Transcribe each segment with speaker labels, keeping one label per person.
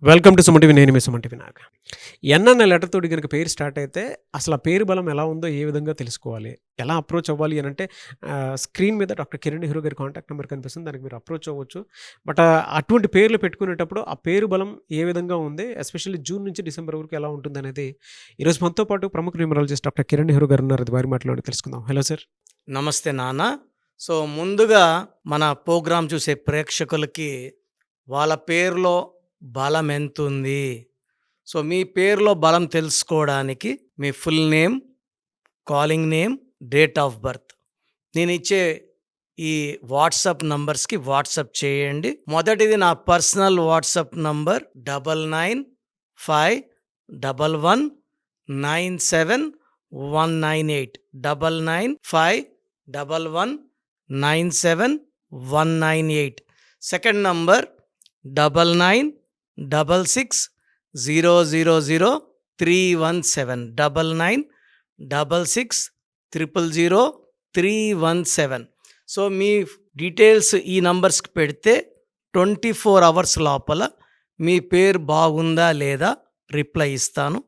Speaker 1: Welcome to Suman TV. నేను మీ Suman TV Nag. ఎన్ అన్న letter తోటి గనుక పేరు స్టార్ట్ అయితే అసలు ఆ పేరు బలం ఎలా ఉందో ఏ విధంగా తెలుసుకోవాలి? ఎలా అప్రోచ్ అవ్వాలి అనంటే స్క్రీన్ మీద డాక్టర్ కిరణ్ నెహ్రూ గారి కాంటాక్ట్ నెంబర్ కనిపిస్తుంది. దానికి మీరు అప్రోచ్ అవ్వచ్చు. బట్ అటువంటి పేర్లు పెట్టుకునేటప్పుడు ఆ పేరు బలం ఏ విధంగా ఉంది? ఎస్పెషల్లీ జూన్ నుంచి డిసెంబర్ వరకు ఎలా ఉంటుందనేది ఈరోజు మనతో పాటు ప్రముఖ న్యూమరాలజిస్ట్ డాక్టర్ కిరణ్ నెహ్రూ గారు ఉన్నారు. అది వారి మాటలోనే తెలుసుకుందాం. Hello sir.
Speaker 2: నమస్తే నాన్న. సో ముందుగా మన ప్రోగ్రాం చూసే ప్రేక్షకులకి వాళ్ళ పేరులో బలం ఎంతుంది, సో మీ పేరులో బలం తెలుసుకోవడానికి మీ full name, calling name, date of birth నేను ఇచ్చే ఈ వాట్సాప్ నంబర్స్కి వాట్సాప్ చేయండి. మొదటిది నా personal WhatsApp number 9951197198 9951197198. Second number 9966000317 9966000317. So మీ డీటెయిల్స్ ఈ నంబర్స్కి పెడితే 24 అవర్స్ లోపల మీ పేరు బాగుందా లేదా రిప్లై ఇస్తాను.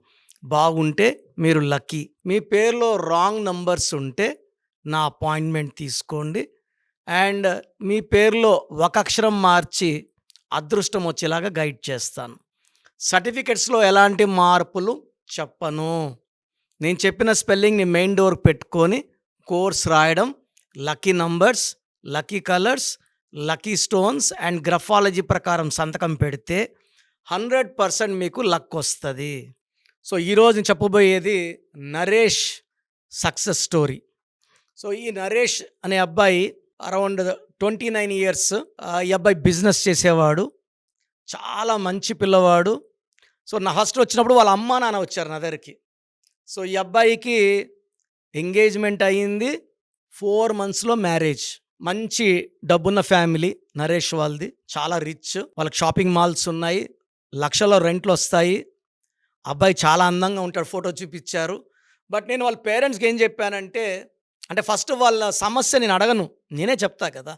Speaker 2: బాగుంటే మీరు లక్కీ. మీ పేరులో రాంగ్ నంబర్స్ ఉంటే నా అపాయింట్మెంట్ తీసుకోండి. అండ్ మీ పేరులో ఒక అక్షరం మార్చి అదృష్టం వచ్చేలాగా గైడ్ చేస్తాను. సర్టిఫికెట్స్లో ఎలాంటి మార్పులు చెప్పను. నేను చెప్పిన స్పెల్లింగ్ని మెయిన్ డోర్ పెట్టుకొని కోర్స్ రాయడం, lucky numbers, lucky colours, lucky stones and graphology ప్రకారం సంతకం పెడితే 100% మీకు లక్ వస్తుంది. సో ఈరోజు నేను చెప్పబోయేది నరేష్ సక్సెస్ స్టోరీ. సో ఈ నరేష్ అనే అబ్బాయి అరౌండ్ 29 ఇయర్స్. ఈ అబ్బాయి బిజినెస్ చేసేవాడు, చాలా మంచి పిల్లవాడు. సో నా ఫస్ట్ వచ్చినప్పుడు వాళ్ళ అమ్మ నాన్న వచ్చారు నా దగ్గరికి. సో ఈ అబ్బాయికి ఎంగేజ్మెంట్ అయ్యింది, 4 monthsలో మ్యారేజ్. మంచి డబ్బున్న ఫ్యామిలీ నరేష్ వాళ్ళది, చాలా రిచ్. వాళ్ళకి షాపింగ్ మాల్స్ ఉన్నాయి, లక్షల రెంట్లు వస్తాయి. అబ్బాయి చాలా అందంగా ఉంటాడు, ఫోటో చూపించారు. బట్ నేను వాళ్ళ పేరెంట్స్కి ఏం చెప్పానంటే, అంటే ఫస్ట్ వాళ్ళ సమస్య నేను అడగను, నేనే చెప్తా కదా.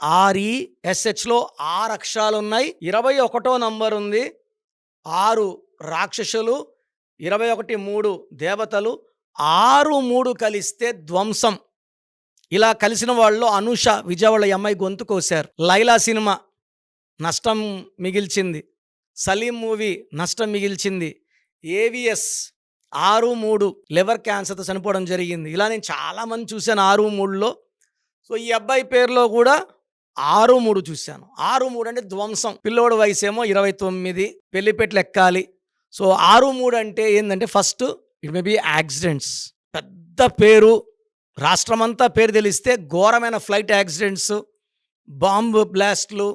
Speaker 2: NARESHలో 6 అక్షరాలు ఉన్నాయి, 21వ నంబర్ ఉంది, 6 రాక్షసులు, 21 దేవతలు, 6 కలిస్తే ధ్వంసం. ఇలా కలిసిన వాళ్ళు అనూష విజయవాడ అమ్మాయి గొంతు కోశారు. లైలా సినిమా నష్టం మిగిల్చింది, సలీం మూవీ నష్టం మిగిల్చింది, AVS 6 లివర్ క్యాన్సర్తో చనిపోవడం జరిగింది. ఇలా నేను చాలామంది చూశాను 6 సో ఈ అబ్బాయి పేరులో కూడా 6 చూశాను. 6 అంటే ధ్వంసం. పిల్లోడు వయసు ఏమో 29, పెళ్లిపెట్లు ఎక్కాలి. సో 6 అంటే ఏంటంటే first it may be accidents. పెద్ద పేరు, రాష్ట్రమంతా పేరు తెలిస్తే ఘోరమైన ఫ్లైట్ యాక్సిడెంట్స్, బాంబు బ్లాస్ట్లు,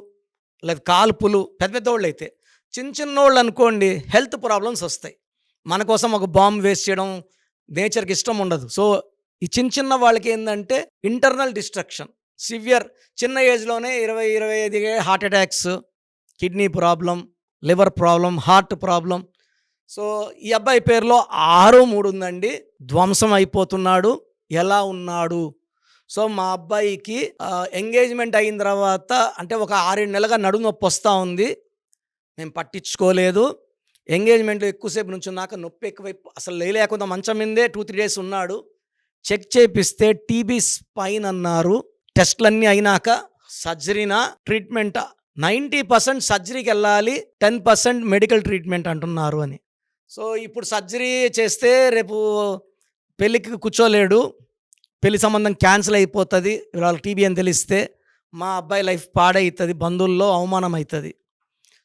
Speaker 2: లేదా కాల్పులు. పెద్ద పెద్దోళ్ళు అయితే, చిన్నోళ్ళు అనుకోండి హెల్త్ ప్రాబ్లమ్స్ వస్తాయి. మన కోసం ఒక బాంబు వేస్ట్ చేయడం నేచర్కి ఇష్టం ఉండదు. సో ఈ చిన్న వాళ్ళకి ఏంటంటే ఇంటర్నల్ డిస్ట్రక్షన్, సివియర్, చిన్న ఏజ్లోనే 20-25 heart attacks, kidney problem, liver problem, heart problem. So ఈ అబ్బాయి పేరులో 6 ఉందండి. ధ్వంసం అయిపోతున్నాడు. ఎలా ఉన్నాడు? సో మా అబ్బాయికి ఎంగేజ్మెంట్ అయిన తర్వాత అంటే ఒక 6-7 నెలలుగా నడుము నొప్పి వస్తూ ఉంది. మేము పట్టించుకోలేదు. ఎంగేజ్మెంట్లో ఎక్కువసేపు నుంచున్నాక నొప్పి ఎక్కువైపు అసలు లేకుండా మంచం మీదే 2-3 days ఉన్నాడు. చెక్ చేపిస్తే TB స్పైన్ అన్నారు. టెస్ట్లన్నీ అయినాక సర్జరీనా ట్రీట్మెంటా, 90% సర్జరీకి వెళ్ళాలి, 10% మెడికల్ ట్రీట్మెంట్ అంటున్నారు అని. సో ఇప్పుడు సర్జరీ చేస్తే రేపు పెళ్ళికి కూర్చోలేడు, పెళ్లి సంబంధం క్యాన్సిల్ అయిపోతుంది. వాళ్ళకి TB అని తెలిస్తే మా అబ్బాయి లైఫ్ పాడవుతుంది, బంధువుల్లో అవమానం అవుతుంది.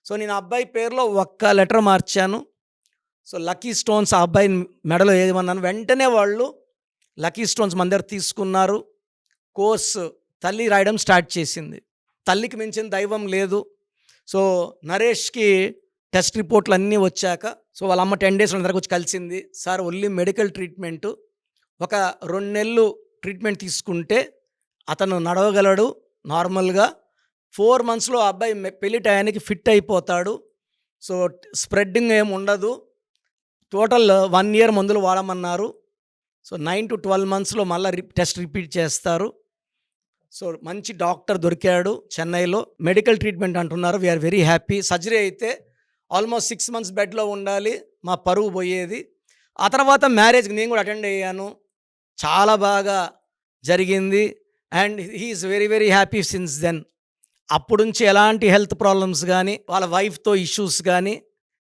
Speaker 2: సో నేను అబ్బాయి పేరులో ఒక్క లెటర్ మార్చాను. సో లక్కీ స్టోన్స్ ఆ అబ్బాయి మెడలో ఏమన్నాను, వెంటనే వాళ్ళు లక్కీ స్టోన్స్ మన దగ్గర తీసుకున్నారు. కోర్సు తల్లి రాయడం స్టార్ట్ చేసింది. తల్లికి మించిన దైవం లేదు. సో నరేష్కి టెస్ట్ రిపోర్ట్లు అన్నీ వచ్చాక సో వాళ్ళ అమ్మ 10 days దగ్గరకు వచ్చి కలిసింది. సార్ ఓన్లీ మెడికల్ ట్రీట్మెంటు, ఒక 2 నెలలు ట్రీట్మెంట్ తీసుకుంటే అతను నడవగలడు నార్మల్గా. 4 monthsలో అబ్బాయి పెళ్లి టయానికి ఫిట్ అయిపోతాడు. సో స్ప్రెడ్డింగ్ ఏమి ఉండదు. టోటల్ 1 year మందులు వాడమన్నారు. సో 9 to 12 monthsలో మళ్ళీ టెస్ట్ రిపీట్ చేస్తారు. సో మంచి డాక్టర్ దొరికాడు చెన్నైలో, మెడికల్ ట్రీట్మెంట్ అంటున్నారు. We are very happy. సర్జరీ అయితే ఆల్మోస్ట్ 6 months బెడ్లో ఉండాలి, మా పరువు పోయేది. ఆ తర్వాత మ్యారేజ్కి నేను కూడా అటెండ్ అయ్యాను, చాలా బాగా జరిగింది. And he is very very happy since then. అప్పుడు నుంచి ఎలాంటి హెల్త్ ప్రాబ్లమ్స్ కానీ, వాళ్ళ వైఫ్తో ఇష్యూస్ కానీ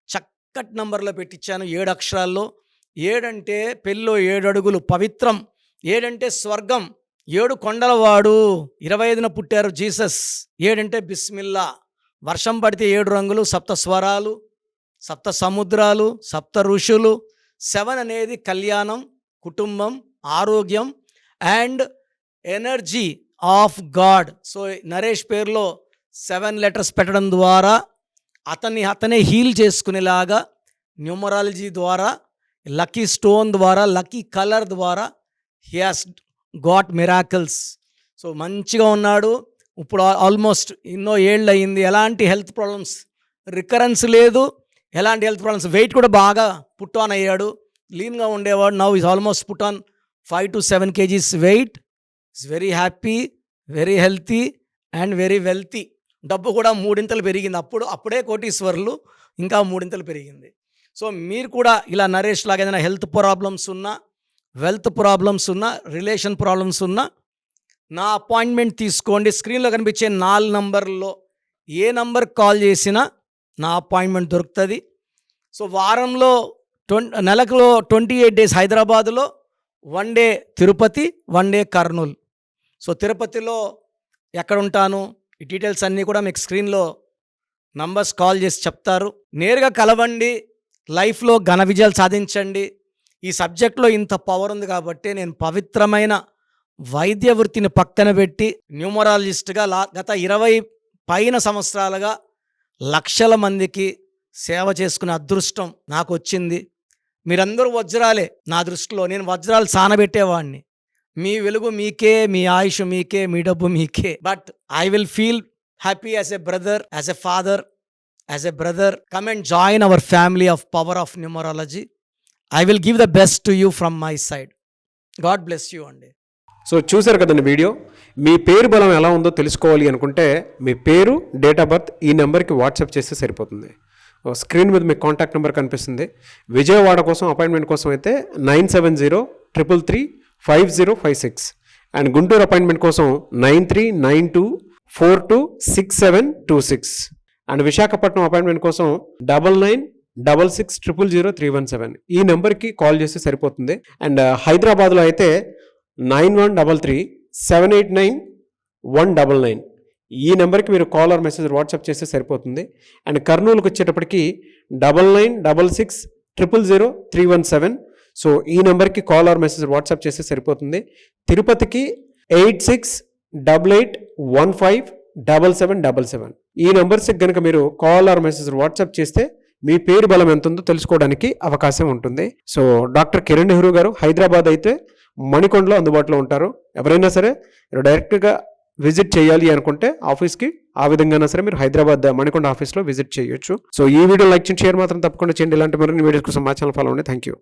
Speaker 2: చక్కటి నంబర్లో పెట్టించాను. 7 అక్షరాల్లో. 7 అంటే పెళ్ళిలో 7 అడుగులు పవిత్రం, 7 అంటే స్వర్గం, 7 కొండలవాడు, 25న పుట్టారు జీసస్. 7 అంటే బిస్మిల్లా. వర్షం పడితే 7 రంగులు, 7 స్వరాలు, 7 సముద్రాలు, 7 ఋషులు. 7 అనేది కళ్యాణం, కుటుంబం, ఆరోగ్యం and energy of God. So Naresh పేరులో 7 letters పెట్టడం ద్వారా అతనే హీల్ చేసుకునేలాగా, న్యూమరాలజీ ద్వారా, లక్కీ స్టోన్ ద్వారా, లక్కీ కలర్ ద్వారా he has got miracles. So మంచిగా ఉన్నాడు. ఇప్పుడు ఆల్మోస్ట్ ఎన్నో ఏళ్ళు అయింది. ఎలాంటి హెల్త్ ప్రాబ్లమ్స్ రికరెన్స్ లేదు, ఎలాంటి హెల్త్ ప్రాబ్లమ్స్. వెయిట్ కూడా బాగా పుట్ ఆన్ అయ్యాడు. లీన్గా ఉండేవాడు. Now is almost put on 5 to 7 kgs weight. Is very happy, very healthy and very wealthy. డబ్బు కూడా 3 పెరిగింది. అప్పుడే కోటీశ్వరులు, ఇంకా 3 పెరిగింది. సో మీరు కూడా ఇలా నరేష్ లాగా ఏదైనా హెల్త్ ప్రాబ్లమ్స్ ఉన్నా, వెల్త్ ప్రాబ్లమ్స్ ఉన్నా, రిలేషన్ ప్రాబ్లమ్స్ ఉన్నా నా అపాయింట్మెంట్ తీసుకోండి. స్క్రీన్లో కనిపించే 4 నంబర్లో ఏ నంబర్ కాల్ చేసినా నా అపాయింట్మెంట్ దొరుకుతుంది. సో వారంలో నెలకు 28 days హైదరాబాదులో, 1 day Tirupati, 1 day Kurnool. So తిరుపతిలో ఎక్కడ ఉంటాను, ఈ డీటెయిల్స్ అన్నీ కూడా మీకు స్క్రీన్లో నంబర్స్ కాల్ చేసి చెప్తారు. నేరుగా కలవండి, లైఫ్లో ఘన విజయాలు సాధించండి. ఈ సబ్జెక్ట్లో ఇంత పవర్ ఉంది కాబట్టి నేను పవిత్రమైన వైద్య వృత్తిని పక్కన పెట్టి న్యూమరాలజిస్ట్గా గత 20 సంవత్సరాలుగా లక్షల మందికి సేవ చేసుకునే అదృష్టం నాకు వచ్చింది. మీరందరూ వజ్రాలే నా దృష్టిలో. నేను వజ్రాలు సానబెట్టేవాడిని. మీ వెలుగు మీకే, మీ ఆయుష్ మీకే, మీ డబ్బు మీకే. But I will feel happy as a brother, as a father, as a brother. Come and join our family of power of numerology. I will give the best to you from my side. God bless you అండి.
Speaker 1: So చూశారు కదండి video. మీ పేరు బలం ఎలా ఉందో తెలుసుకోవాలి అనుకుంటే మీ పేరు, డేట్ ఆఫ్ బర్త్ ఈ నెంబర్కి వాట్సాప్ చేస్తే సరిపోతుంది. స్క్రీన్ మీద మీకు కాంటాక్ట్ నెంబర్ కనిపిస్తుంది. విజయవాడ కోసం అపాయింట్మెంట్ కోసం అయితే 9703335056 అండ్ గుంటూరు అపాయింట్మెంట్ కోసం 9392426726 అండ్ విశాఖపట్నం అపాయింట్మెంట్ కోసం 9966600317 ఈ నెంబర్కి కాల్ చేస్తే సరిపోతుంది. అండ్ హైదరాబాద్లో అయితే 9133789199 ఈ నెంబర్కి మీరు కాల్ ఆర్ మెసేజ్ వాట్సాప్ చేస్తే సరిపోతుంది. అండ్ కర్నూలుకి వచ్చేటప్పటికి 9966000317 సో ఈ నెంబర్కి కాల్ ఆర్ మెసేజ్ వాట్సాప్ చేస్తే సరిపోతుంది. తిరుపతికి 8688157777 ఈ నెంబర్స్కి కనుక మీరు కాల్ ఆర్ మెసేజ్ వాట్సాప్ చేస్తే మీ పేరు బలం ఎంత ఉందో తెలుసుకోవడానికి అవకాశం ఉంటుంది. సో డాక్టర్ కిరణ్ నెహ్రూ గారు హైదరాబాద్ అయితే మణికొండలో అందుబాటులో ఉంటారు. ఎవరైనా సరే డైరెక్ట్గా విజిట్ చేయాలి అనుకుంటే ఆఫీస్కి ఆ విధంగా సరే మీరు హైదరాబాద్ మణికొండ ఆఫీస్లో విజిట్ చేయొచ్చు. సో ఈ వీడియో లైక్ చేయండి, షేర్ మాత్రం తప్పకుండా చేయండి. ఇలాంటి మరిన్ని వీడియోస్ కోసం మా ఛానల్ ఫాలో అవ్వండి. Thank you.